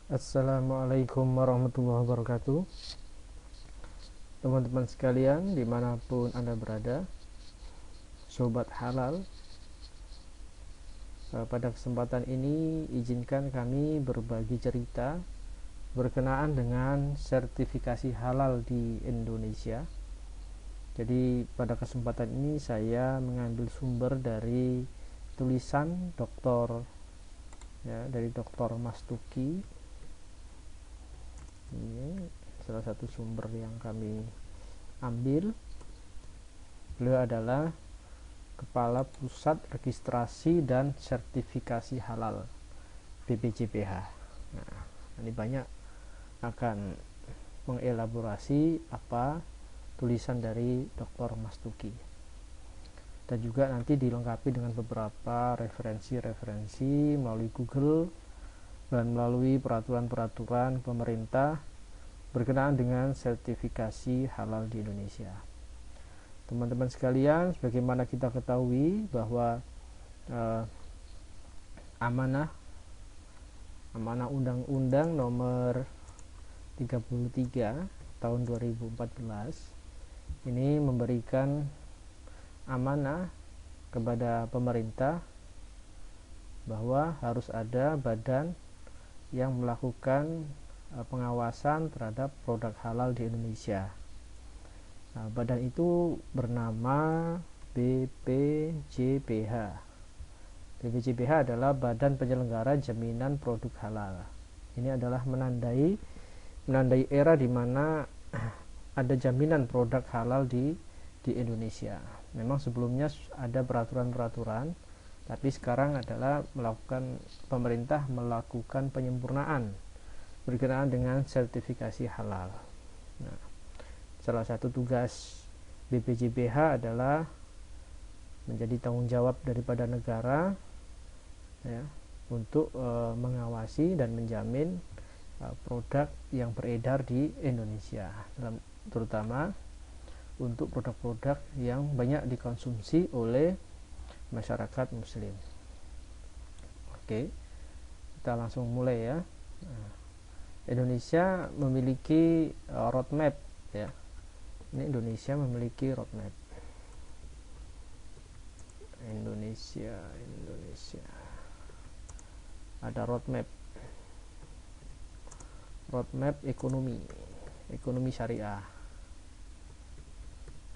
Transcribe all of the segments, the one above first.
Assalamualaikum warahmatullahi wabarakatuh. Teman-teman sekalian dimanapun Anda berada, Sobat Halal, pada kesempatan ini izinkan kami berbagi cerita berkenaan dengan sertifikasi halal di Indonesia. Jadi pada kesempatan ini saya mengambil sumber dari tulisan dari Dr. Mastuki. Ini salah satu sumber yang kami ambil. Beliau adalah Kepala Pusat Registrasi dan Sertifikasi Halal BPJPH. Nah, ini banyak akan mengelaborasi apa tulisan dari Dr. Mastuki, dan juga nanti dilengkapi dengan beberapa referensi-referensi melalui Google dan melalui peraturan-peraturan pemerintah berkenaan dengan sertifikasi halal di Indonesia. Teman-teman sekalian, sebagaimana kita ketahui bahwa amanah Undang-Undang nomor 33 tahun 2014 ini memberikan amanah kepada pemerintah bahwa harus ada badan yang melakukan pengawasan terhadap produk halal di Indonesia. Nah, badan itu bernama BPJPH. BPJPH adalah Badan Penyelenggara Jaminan Produk Halal. Ini adalah menandai era di mana ada jaminan produk halal di Indonesia. Memang sebelumnya ada peraturan-peraturan, tapi sekarang adalah pemerintah melakukan penyempurnaan berkenaan dengan sertifikasi halal. Nah, salah satu tugas BPJPH adalah menjadi tanggung jawab daripada negara untuk mengawasi dan menjamin produk yang beredar di Indonesia, terutama untuk produk-produk yang banyak dikonsumsi oleh masyarakat muslim. Oke, kita langsung mulai ya. Indonesia memiliki roadmap ya. Ini Indonesia memiliki roadmap. Indonesia ada roadmap ekonomi syariah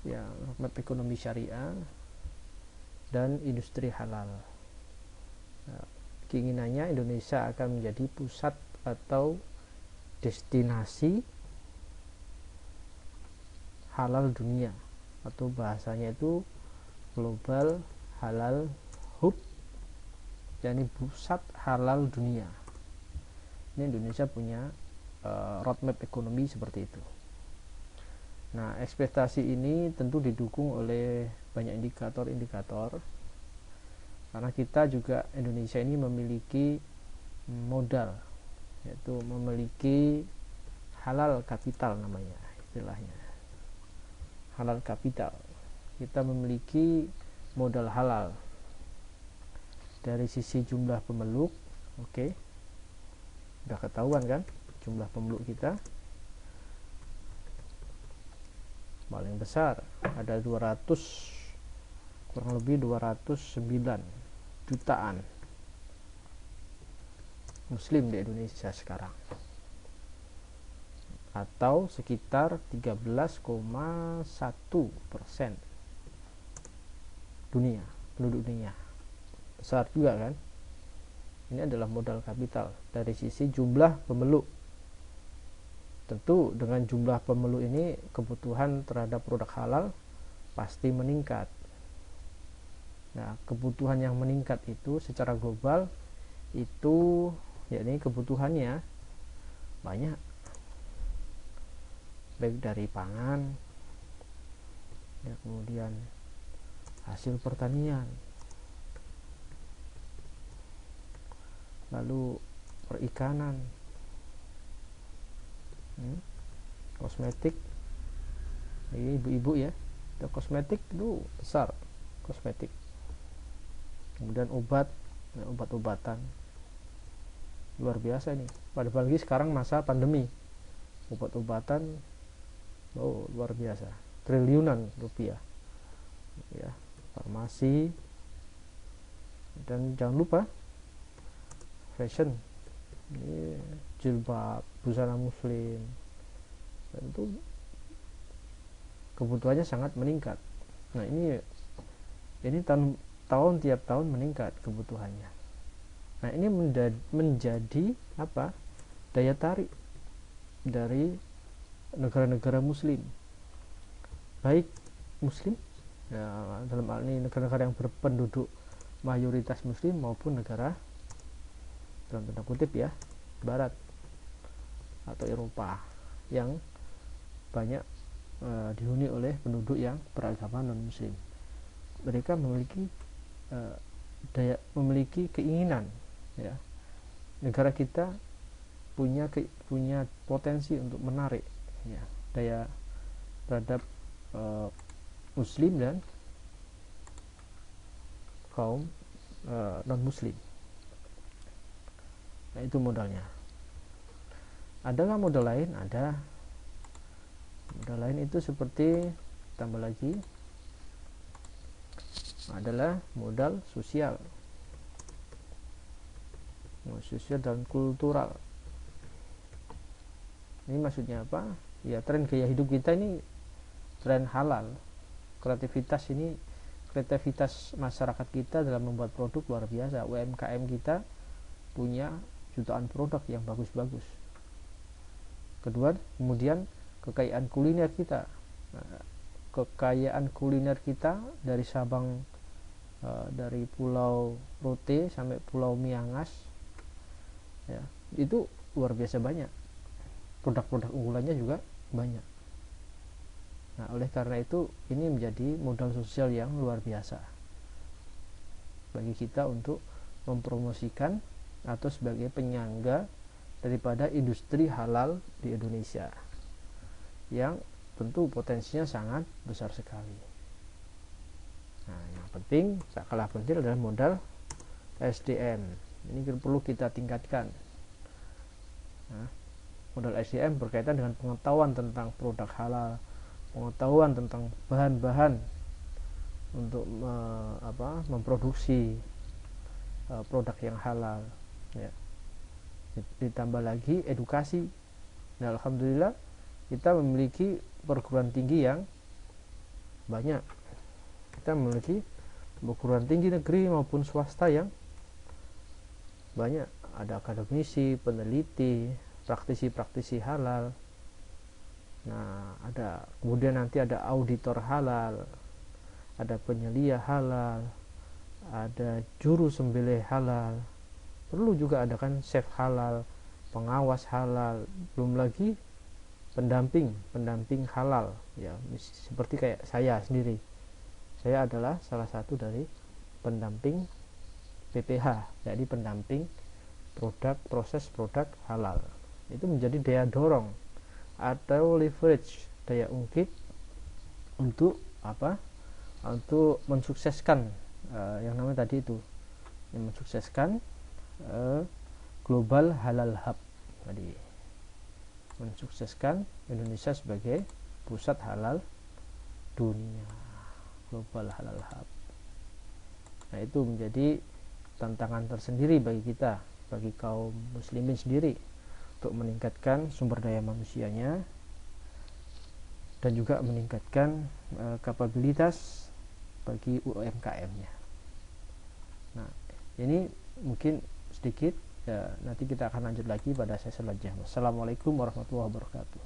ya, roadmap ekonomi syariah dan industri halal. Keinginannya Indonesia akan menjadi pusat atau destinasi halal dunia, atau bahasanya itu global halal hub, yakni pusat halal dunia. Ini Indonesia punya roadmap ekonomi seperti itu. Nah, ekspektasi ini tentu didukung oleh banyak indikator, karena kita juga Indonesia ini memiliki modal, yaitu memiliki halal kapital namanya, istilahnya halal kapital. Kita memiliki modal halal dari sisi jumlah pemeluk. Oke, udah ketahuan kan jumlah pemeluk kita paling besar, ada kurang lebih 209 jutaan muslim di Indonesia sekarang, atau sekitar 13,1% penduduk dunia. Besar juga kan. Ini adalah modal kapital dari sisi jumlah pemeluk. Tentu dengan jumlah pemeluk ini kebutuhan terhadap produk halal pasti meningkat. Nah, kebutuhan yang meningkat itu secara global itu yakni kebutuhannya banyak, baik dari pangan ya, kemudian hasil pertanian, lalu perikanan, kosmetik. Ini ibu-ibu ya, kosmetik itu besar, kosmetik. Kemudian obat-obatan, luar biasa nih, apalagi sekarang masa pandemi, obat-obatan luar biasa, triliunan rupiah ya, farmasi. Dan jangan lupa fashion, ini jilbab, busana muslim, dan itu kebutuhannya sangat meningkat. Nah ini tahun tiap tahun meningkat kebutuhannya. Nah ini menjadi apa, daya tarik dari negara-negara muslim, baik muslim ya, dalam hal ini negara-negara yang berpenduduk mayoritas muslim, maupun negara dalam tanda kutip ya barat atau Eropa yang banyak dihuni oleh penduduk yang beragama non muslim. Mereka memiliki keinginan ya, negara kita punya potensi untuk menarik ya daya terhadap muslim dan kaum non muslim. Nah itu modalnya. Adakah modal lain? Ada. Modal lain itu seperti, tambah lagi, adalah modal sosial dan kultural. Ini maksudnya apa? Ya tren gaya hidup kita ini tren halal. Kreativitas masyarakat kita dalam membuat produk luar biasa. UMKM kita punya jutaan produk yang bagus-bagus. Kemudian kekayaan kuliner kita. Kekayaan kuliner kita dari Sabang, dari Pulau Rote sampai Pulau Miangas ya, itu luar biasa banyak. Produk-produk unggulannya juga banyak. Nah oleh karena itu ini menjadi modal sosial yang luar biasa bagi kita untuk mempromosikan atau sebagai penyangga daripada industri halal di Indonesia yang tentu potensinya sangat besar sekali. Nah yang penting, tak kalah penting adalah modal SDM. Ini perlu kita tingkatkan. Nah, modal SDM berkaitan dengan pengetahuan tentang produk halal, pengetahuan tentang bahan-bahan untuk memproduksi produk yang halal ya. Ditambah lagi edukasi. Nah, alhamdulillah kita memiliki perguruan tinggi yang banyak. Kita memiliki perguruan tinggi negeri maupun swasta yang banyak. Ada akademisi, peneliti, praktisi halal. Nah, kemudian nanti ada auditor halal, ada penyelia halal, ada juru sembelih halal. Perlu juga ada kan chef halal, pengawas halal, belum lagi pendamping halal ya, seperti kayak saya sendiri. Saya adalah salah satu dari pendamping PPH, jadi pendamping proses produk halal. Itu menjadi daya dorong atau leverage, daya ungkit untuk untuk mensukseskan yang namanya tadi itu, yang mensukseskan Global Halal Hub tadi, mensukseskan Indonesia sebagai pusat halal dunia, Global Halal Hub. Nah itu menjadi tantangan tersendiri bagi kita, bagi kaum muslimin sendiri, untuk meningkatkan sumber daya manusianya dan juga meningkatkan kapabilitas bagi UMKM-nya. Nah ini mungkin sedikit ya, nanti kita akan lanjut lagi pada sesi selanjutnya. Wassalamualaikum warahmatullahi wabarakatuh.